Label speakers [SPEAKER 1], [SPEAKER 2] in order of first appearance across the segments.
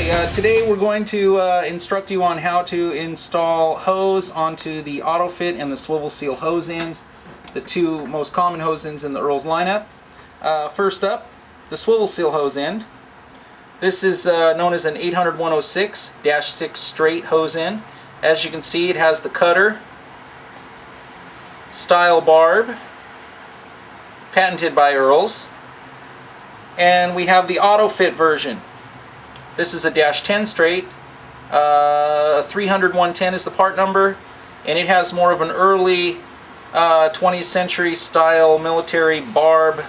[SPEAKER 1] Today we're going to instruct you on how to install hose onto the AutoFit and the Swivel Seal hose ends, the two most common hose ends in the Earls lineup. First up, the Swivel Seal hose end. This is known as an 800-106-6 straight hose end. As you can see, it has the cutter style barb, patented by Earls. And we have the AutoFit version. This is a -10 straight. 300-110 is the part number, and it has more of an early 20th century style military barb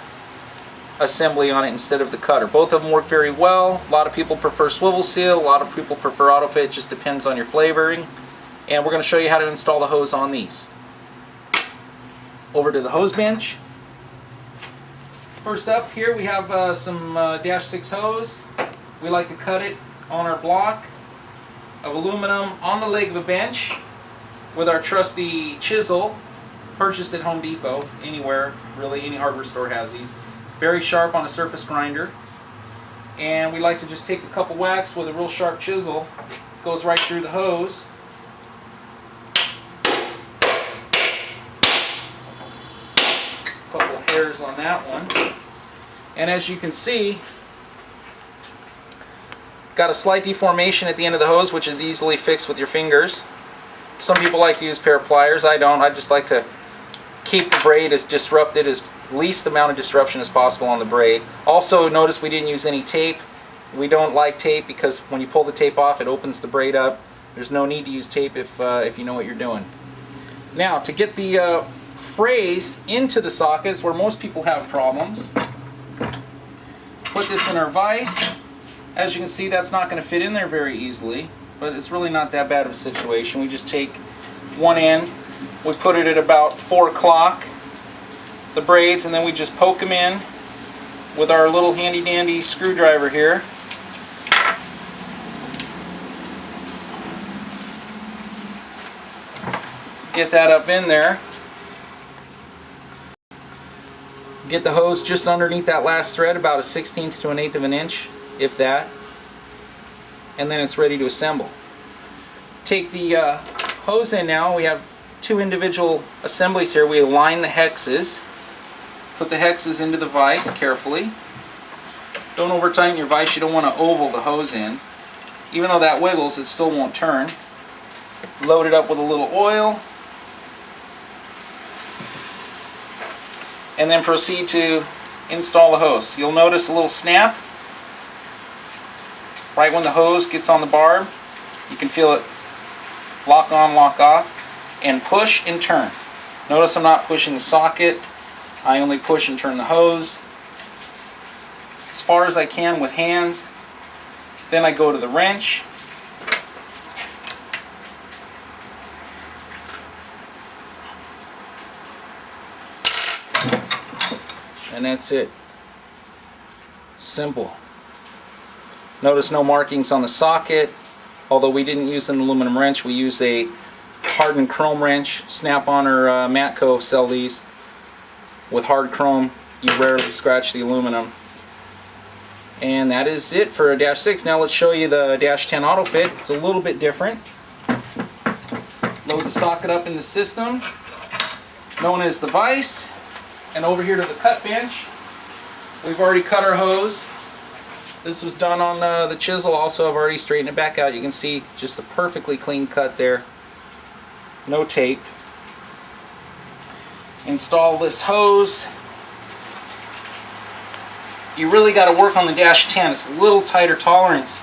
[SPEAKER 1] assembly on it instead of the cutter. Both of them work very well. A lot of people prefer Swivel Seal, a lot of people prefer AutoFit. It just depends on your flavoring. And we're going to show you how to install the hose on these. Over to the hose bench. First up here we have some -6 hose. We like to cut it on our block of aluminum on the leg of the bench with our trusty chisel, purchased at Home Depot, anywhere, really any hardware store has these. Very sharp on a surface grinder. And we like to just take a couple whacks with a real sharp chisel. Goes right through the hose. Couple hairs on that one. And as you can see, got a slight deformation at the end of the hose, which is easily fixed with your fingers. Some people like to use a pair of pliers. I don't. I just like to keep the braid as disrupted, as least amount of disruption as possible on the braid. Also, notice we didn't use any tape. We don't like tape because when you pull the tape off, it opens the braid up. There's no need to use tape if you know what you're doing. Now, to get the frays into the sockets where most people have problems, put this in our vise. As you can see, that's not going to fit in there very easily, but it's really not that bad of a situation. We just take one end, we put it at about 4 o'clock, the braids, and then we just poke them in with our little handy dandy screwdriver here. Get that up in there. Get the hose just underneath that last thread, about a 1/16 to 1/8 of an inch, if that, and then it's ready to assemble. Take the hose in now. We have two individual assemblies here. We align the hexes. Put the hexes into the vise carefully. Don't over tighten your vise. You don't want to oval the hose in. Even though that wiggles, it still won't turn. Load it up with a little oil. And then proceed to install the hose. You'll notice a little snap right when the hose gets on the barb. You can feel it lock on, lock off, and push and turn. Notice I'm not pushing the socket. I only push and turn the hose as far as I can with hands. Then I go to the wrench. And that's it. Simple. Notice no markings on the socket. Although we didn't use an aluminum wrench, we use a hardened chrome wrench. Snap-on or Matco sell these. With hard chrome, you rarely scratch the aluminum. And that is it for a -6. Now let's show you the -10 AutoFit. It's a little bit different. Load the socket up in the system, known as the vise. And over here to the cut bench, we've already cut our hose. This was done on the chisel. Also, I've already straightened it back out. You can see just a perfectly clean cut there. No tape. Install this hose. You really got to work on the -10. It's a little tighter tolerance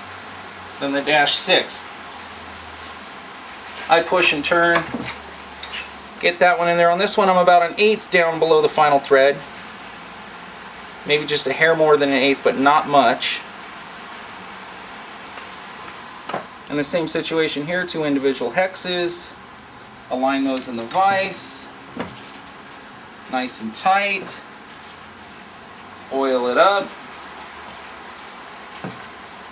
[SPEAKER 1] than the -6. I push and turn. Get that one in there. On this one, I'm about 1/8 down below the final thread. Maybe just a hair more than 1/8, but not much. And the same situation here, two individual hexes. Align those in the vise. Nice and tight. Oil it up.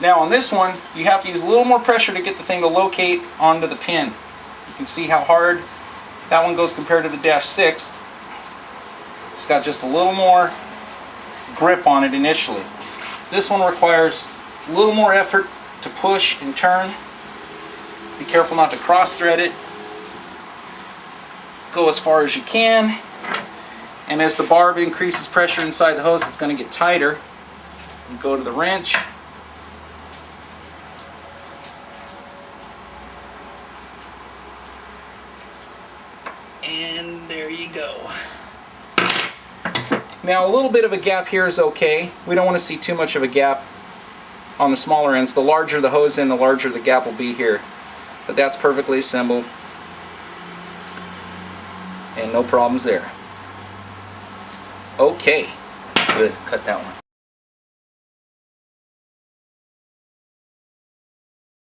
[SPEAKER 1] Now on this one, you have to use a little more pressure to get the thing to locate onto the pin. You can see how hard that one goes compared to the -6. It's got just a little more grip on it initially. This one requires a little more effort to push and turn. Be careful not to cross thread it. Go as far as you can. And as the barb increases pressure inside the hose, it's going to get tighter. You go to the wrench. And there you go. Now a little bit of a gap here is okay. We don't want to see too much of a gap on the smaller ends. The larger the hose end, the larger the gap will be here. But that's perfectly assembled. And no problems there. Okay. Good. Cut that one.